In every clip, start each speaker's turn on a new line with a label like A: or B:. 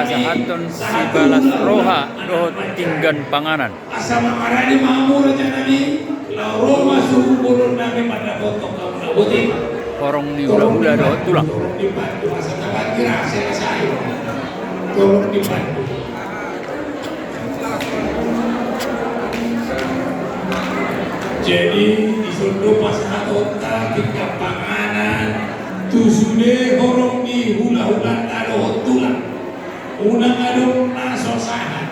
A: asa hatun si balas roha roh tinggan panganan.
B: Asa mamarani mamur janani la Roma suburun nabi pada potong kamu nabuti.
A: Korong ni ula-ula doh tulang.
B: Tolong dibantu asa tabat kira selesai. Tolong dibantu. Jadi disuruh pas atota tingkat panganan tusude horong di hula-hula tado tulang unang adong nasosahan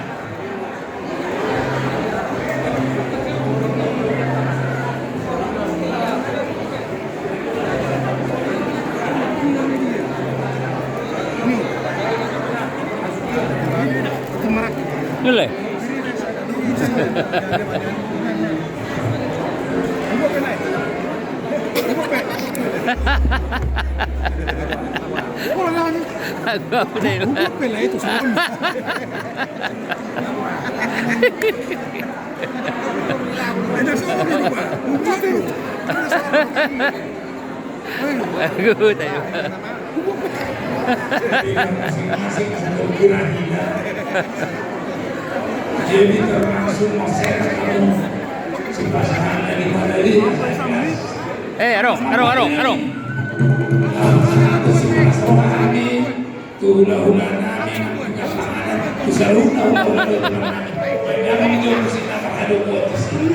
A: Nilai. Aku deh.
C: Pelai itu semua. Ada semua juga.
A: Aku tahu.
B: masing-masing satu kira-kira jadi termasuk masyarakat kamu si pasangan dari Madari
A: Arong.
B: Hula-hula nami Kusaruna hula-hula nami Jangan jauh kesini apa ada buat kesini